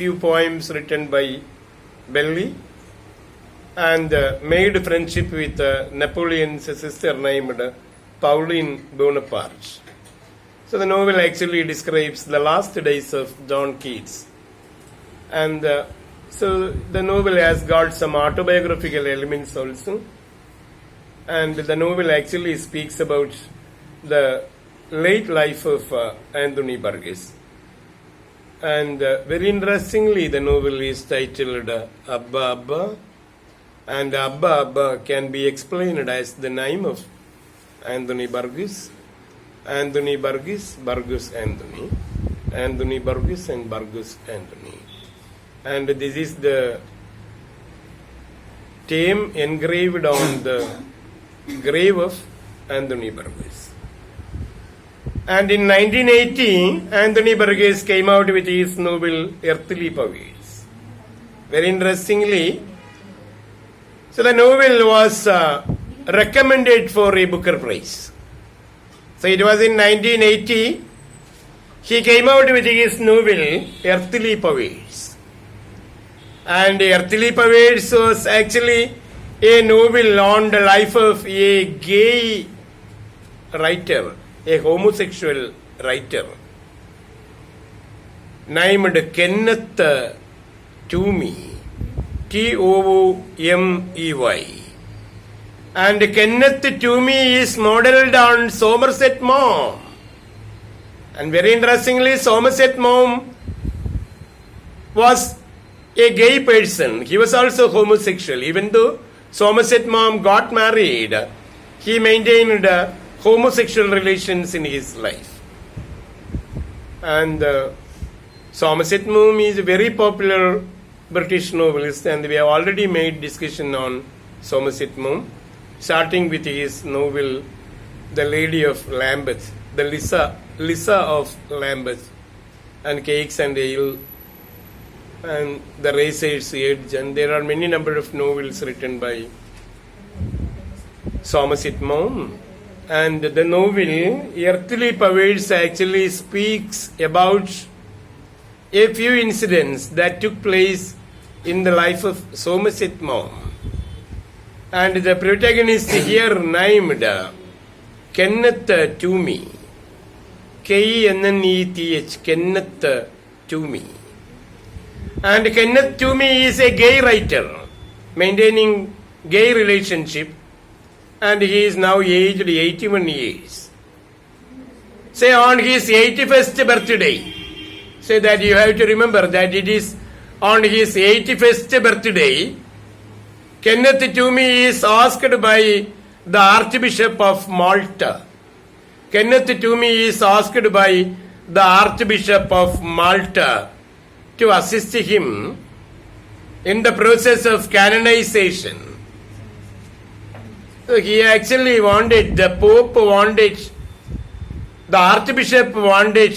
few poems written by Belly and made friendship with Napoleon's sister named Pauline Bonaparte. So the novel actually describes the last days of John Keats. And so the novel has got some autobiographical elements also. And the novel actually speaks about the late life of Anthony Burgess. And very interestingly, the novel is titled ABBA ABBA, and ABBA ABBA can be explained as the name of Anthony Burgess, Anthony Burgess, Burgess Anthony, Anthony Burgess and Burgess Anthony. And this is the name engraved on the grave of Anthony Burgess. And in 1980, Anthony Burgess came out with his novel Earthly Powers. Very interestingly, so the novel was recommended for a Booker Prize. So it was in 1980, he came out with his novel Earthly Powers. And Earthly Powers was actually a novel on the life of a gay writer, a homosexual writer named Kenneth Toomey, Toomey. And Kenneth Toomey is modeled on Somerset Maugham. And very interestingly, Somerset Maugham was a gay person. He was also homosexual. Even though Somerset Maugham got married, he maintained homosexual relations in his life. And Somerset Maugham is a very popular British novelist, and we have already made discussion on Somerset Maugham, starting with his novel The Lady of Lambeth, the Lisa of Lambeth, and Cakes and Ale, and The Razor's Edge, and there are many number of novels written by Somerset Maugham. And the novel Earthly Powers actually speaks about a few incidents that took place in the life of Somerset Maugham. And the protagonist here named Kenneth Toomey, Kenneth, Kenneth Toomey. And Kenneth Toomey is a gay writer maintaining gay relationship, and he is now aged 81 years. Say on his 81st birthday, say that you have to remember that it is on his 81st birthday, Kenneth Toomey is asked by the Archbishop of Malta. Kenneth Toomey is asked by the Archbishop of Malta to assist him in the process of canonization. So he actually wanted, the Pope wanted, the Archbishop wanted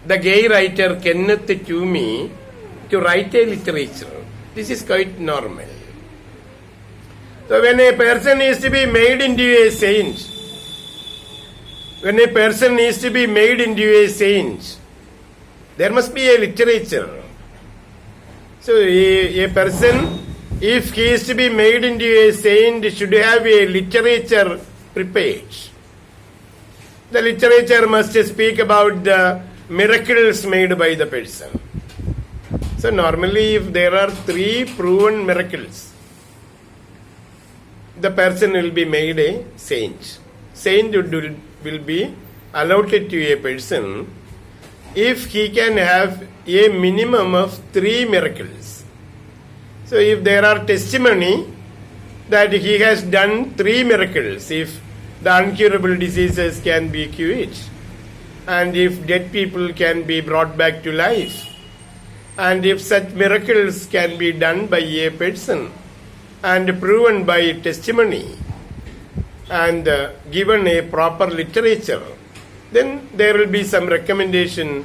the gay writer Kenneth Toomey to write a literature. This is quite normal. So when a person is to be made into a saint, there must be a literature. So a person, if he is to be made into a saint, should have a literature prepared. The literature must speak about the miracles made by the person. So normally if there are 3 proven miracles, the person will be made a saint. Saint will be allotted to a person if he can have a minimum of 3 miracles. So if there are testimony that he has done 3 miracles, if the uncurable diseases can be cured, and if dead people can be brought back to life, and if such miracles can be done by a person and proven by testimony and given a proper literature, then there will be some recommendation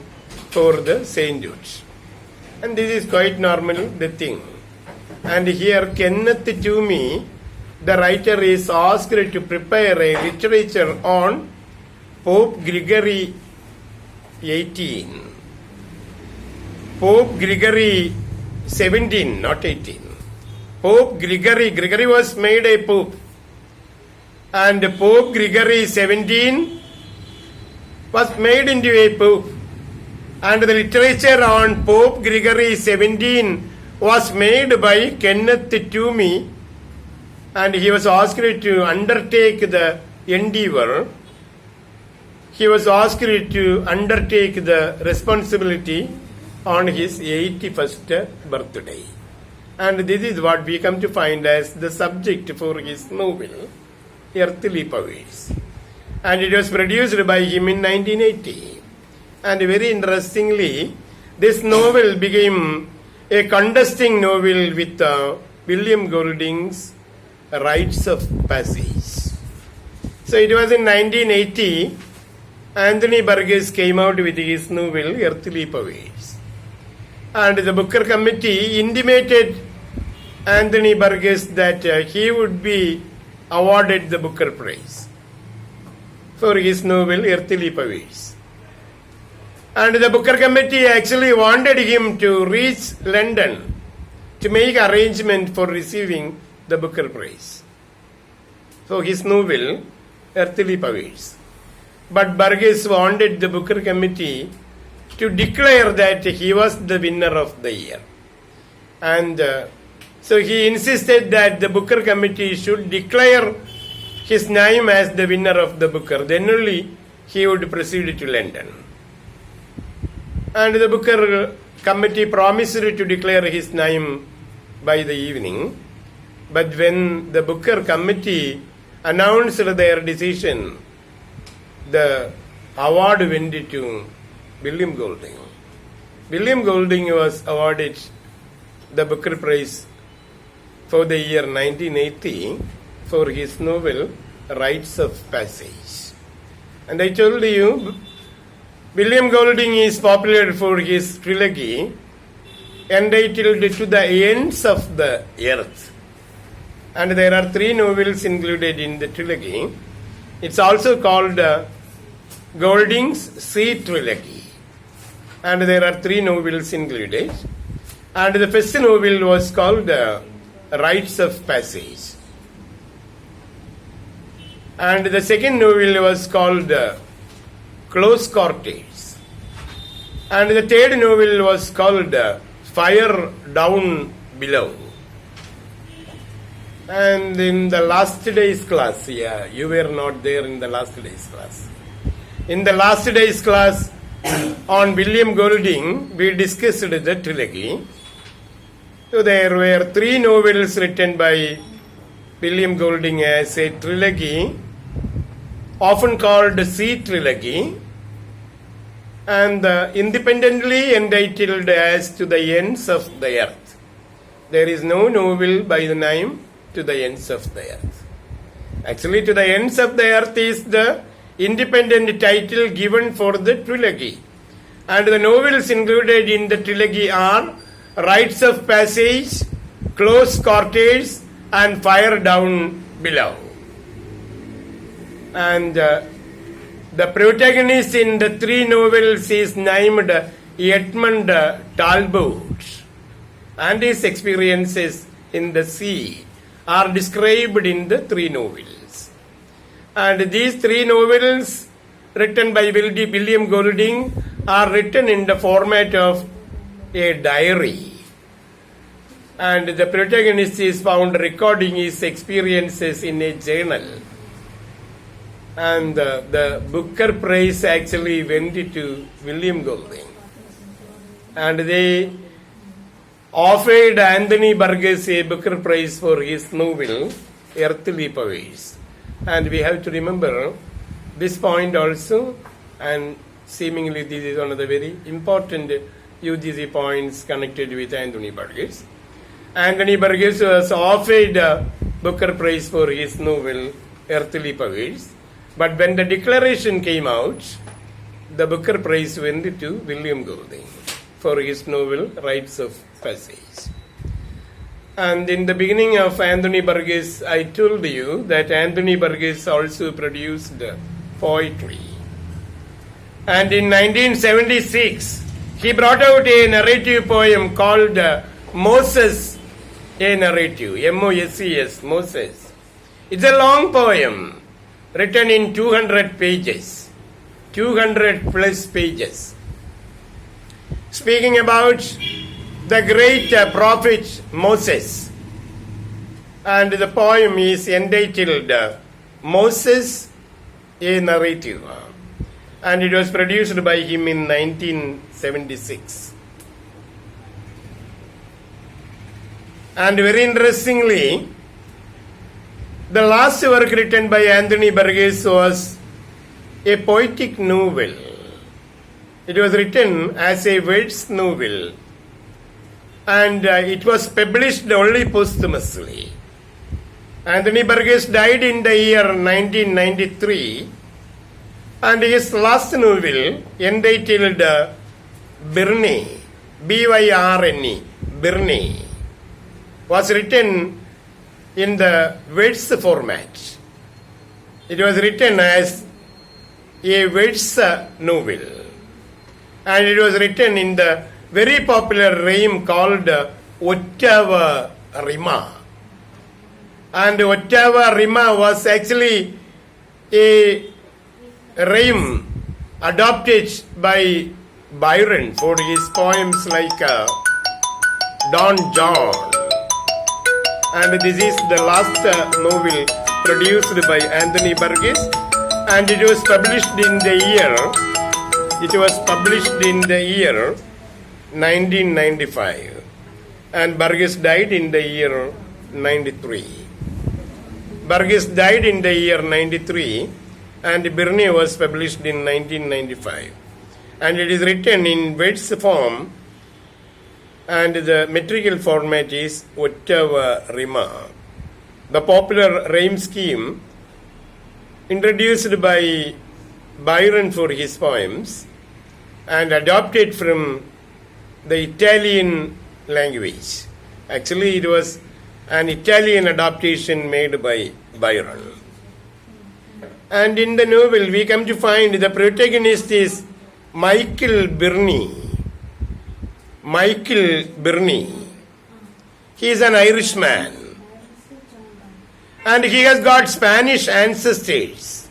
for the sainthood. And this is quite normal, the thing. And here Kenneth Toomey, the writer, is asked to prepare a literature on Pope Gregory 18. Pope Gregory 17, not 18. Pope Gregory was made a pope. And Pope Gregory 17 was made into a pope. And the literature on Pope Gregory 17 was made by Kenneth Toomey, and he was asked to undertake the endeavor. He was asked to undertake the responsibility on his 81st birthday. And this is what we come to find as the subject for his novel, Earthly Powers. And it was produced by him in 1980. And very interestingly, this novel became a contesting novel with William Golding's Rites of Passage. So it was in 1980, Anthony Burgess came out with his novel, Earthly Powers. And the Booker Committee intimated Anthony Burgess that he would be awarded the Booker Prize for his novel, Earthly Powers. And the Booker Committee actually wanted him to reach London to make arrangement for receiving the Booker Prize for his novel, Earthly Powers. But Burgess wanted the Booker Committee to declare that he was the winner of the year. And so he insisted that the Booker Committee should declare his name as the winner of the Booker. Then only he would proceed to London. And the Booker Committee promised to declare his name by the evening. But when the Booker Committee announced their decision, the award went to William Golding. William Golding was awarded the Booker Prize for the year 1980 for his novel Rites of Passage. And I told you, William Golding is popular for his trilogy entitled To the Ends of the Earth. And there are 3 novels included in the trilogy. It's also called Golding's Sea Trilogy. And there are 3 novels included. And the first novel was called Rites of Passage. And the second novel was called Close Quarters. And the third novel was called Fire Down Below. And in the last day's class, you were not there in the last day's class. In the last day's class on William Golding, we discussed the trilogy. So there were 3 novels written by William Golding as a trilogy, often called Sea Trilogy, and independently entitled as To the Ends of the Earth. There is no novel by the name To the Ends of the Earth. Actually, To the Ends of the Earth is the independent title given for the trilogy. And the novels included in the trilogy are Rites of Passage, Close Quarters, and Fire Down Below. And the protagonist in the 3 novels is named Edmund Talbot, and his experiences in the sea are described in the 3 novels. And these 3 novels written by William Golding are written in the format of a diary. And the protagonist is found recording his experiences in a journal. And the Booker Prize actually went to William Golding. And they offered Anthony Burgess a Booker Prize for his novel, Earthly Powers. And we have to remember this point also, and seemingly this is one of the very important UGC points connected with Anthony Burgess. Anthony Burgess was offered a Booker Prize for his novel, Earthly Powers. But when the declaration came out, the Booker Prize went to William Golding for his novel, Rites of Passage. And in the beginning of Anthony Burgess, I told you that Anthony Burgess also produced poetry. And in 1976, he brought out a narrative poem called Moses, a narrative, M-O-S-E-S, Moses. It's a long poem written in 200 pages, 200 plus pages, speaking about the great prophet Moses. And the poem is entitled Moses, a narrative. And it was produced by him in 1976. And very interestingly, the last work written by Anthony Burgess was a poetic novel. It was written as a verse novel, and it was published only posthumously. Anthony Burgess died in the year 1993, and his last novel, entitled Byrne, B-Y-R-N-E, Byrne, was written in the verse format. It was written as a verse novel, and it was written in the very popular rhyme called Ottava Rima. And Ottava Rima was actually a rhyme adopted by Byrne for his poems like Don John. And this is the last novel produced by Anthony Burgess, and it was published in the year 1995, and Burgess died in the year 93. Burgess died in the year 93, and Byrne was published in 1995. And it is written in verse form, and the metrical format is Ottava Rima. The popular rhyme scheme introduced by Byrne for his poems and adopted from the Italian language. Actually, it was an Italian adaptation made by Byrne. And in the novel, we come to find the protagonist is Michael Byrne. Michael Byrne. He is an Irishman, and he has got Spanish ancestors.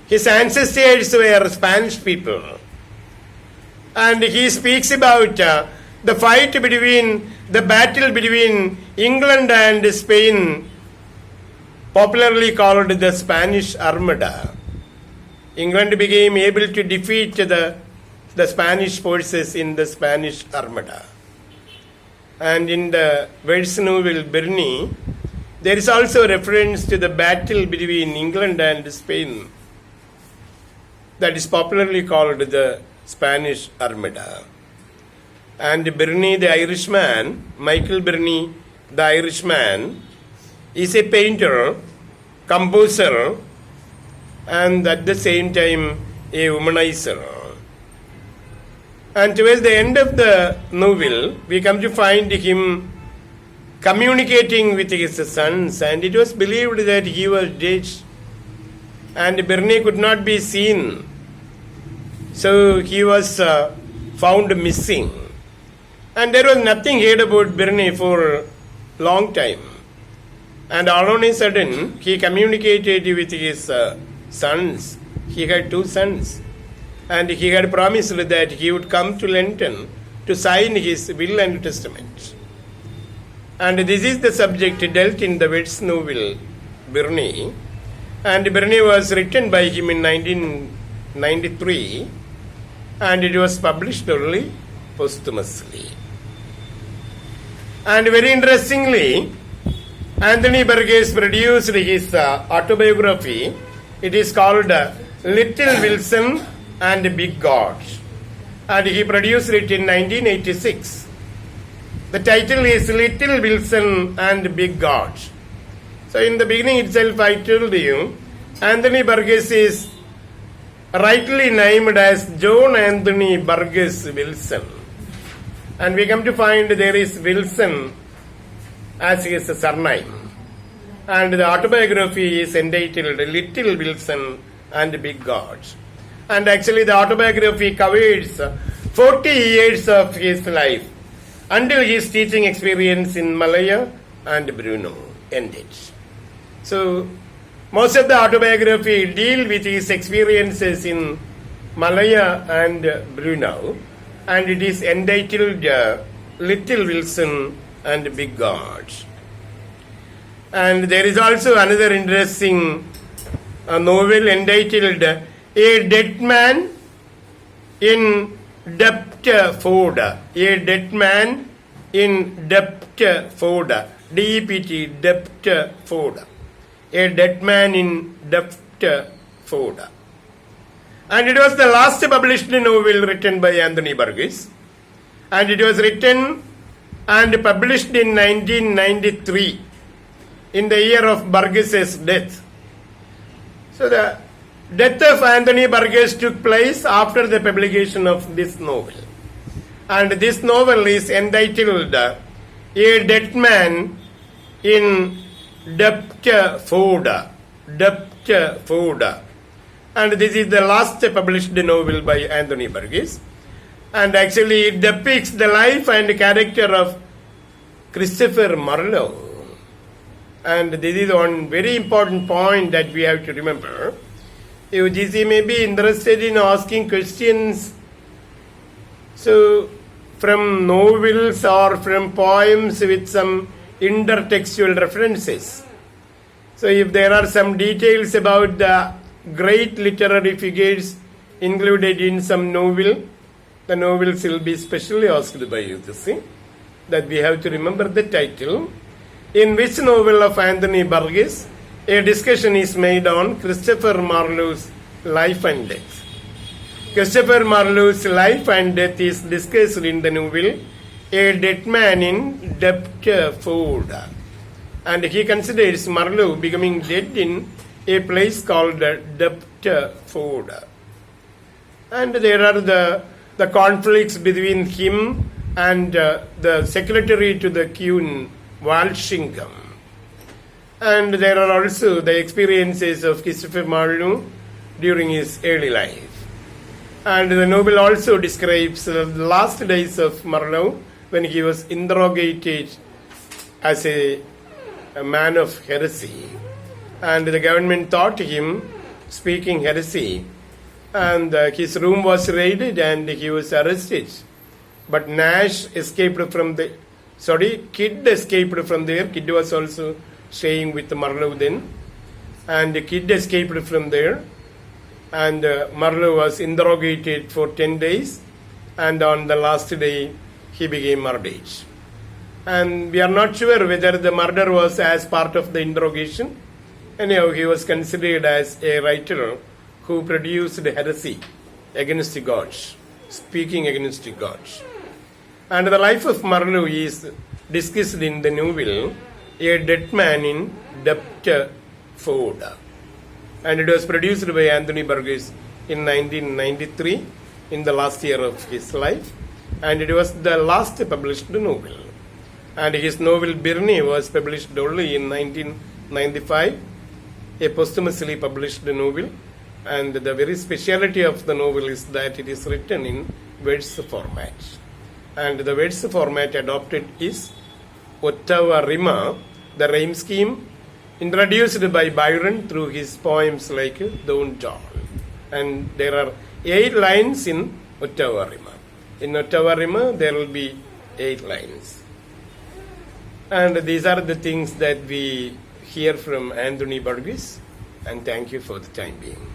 His ancestors were Spanish people. And he speaks about the battle between England and Spain, popularly called the Spanish Armada. England became able to defeat the Spanish forces in the Spanish Armada. And in the verse novel Byrne, there is also reference to the battle between England and Spain that is popularly called the Spanish Armada. And Byrne, the Irishman, Michael Byrne, the Irishman, is a painter, composer, and at the same time a womanizer. And towards the end of the novel, we come to find him communicating with his sons, and it was believed that he was dead, and Byrne could not be seen. So he was found missing. And there was nothing heard about Byrne for a long time. And all on a sudden, he communicated with his sons. He had 2 sons. And he had promised that he would come to London to sign his will and testament. And this is the subject dealt in the verse novel Byrne. And Byrne was written by him in 1993, and it was published only posthumously. And very interestingly, Anthony Burgess produced his autobiography. It is called Little Wilson and Big God, and he produced it in 1986. The title is Little Wilson and Big God. So in the beginning itself I told you, Anthony Burgess is rightly named as John Anthony Burgess Wilson. And we come to find there is Wilson as his surname. And the autobiography is entitled Little Wilson and Big God. And actually the autobiography covers 40 years of his life until his teaching experience in Malaya and Brunei ended. So, most of the autobiography deal with his experiences in Malaya and Brunei, and it is entitled Little Wilson and Big God. And there is also another interesting novel entitled A Dead Man in Dept Ford. A Dead Man in Dept Ford. D-E-P-T, Dept Ford. A Dead Man in Dept Ford. And it was the last published novel written by Anthony Burgess. And it was written and published in 1993, in the year of Burgess's death. So the death of Anthony Burgess took place after the publication of this novel. And this novel is entitled A Dead Man in Dept Ford. Dept Ford. And this is the last published novel by Anthony Burgess. And actually it depicts the life and character of Christopher Marlowe. And this is one very important point that we have to remember. UGC may be interested in asking questions, so from novels or from poems with some intertextual references. So if there are some details about the great literary figures included in some novel, the novels will be specially asked by UGC. That we have to remember the title. In which novel of Anthony Burgess a discussion is made on Christopher Marlowe's life and death. Christopher Marlowe's life and death is discussed in the novel A Dead Man in Dept Ford. And he considers Marlowe becoming dead in a place called Dept Ford. And there are the conflicts between him and the secretary to the Queen, Walsingham. And there are also the experiences of Christopher Marlowe during his early life. And the novel also describes the last days of Marlowe when he was interrogated as a man of heresy. And the government thought him speaking heresy. And his room was raided and he was arrested. But Nash escaped from the... Kidd escaped from there. Kidd was also staying with Marlowe then. And Kidd escaped from there. And Marlowe was interrogated for 10 days. And on the last day, he became murdered. And we are not sure whether the murder was as part of the interrogation. Anyhow, he was considered as a writer who produced heresy against God, speaking against God. And the life of Marlowe is discussed in the novel A Dead Man in Dept Ford. And it was produced by Anthony Burgess in 1993, in the last year of his life. And it was the last published novel. And his novel Byrne was published only in 1995, a posthumously published novel. And the very speciality of the novel is that it is written in verse format. And the verse format adopted is Ottawa Rima, the rhyme scheme introduced by Byrne through his poems like Don John. And there are 8 lines in Ottawa Rima. In Ottawa Rima, there will be 8 lines. And these are the things that we hear from Anthony Burgess. And thank you for the time being.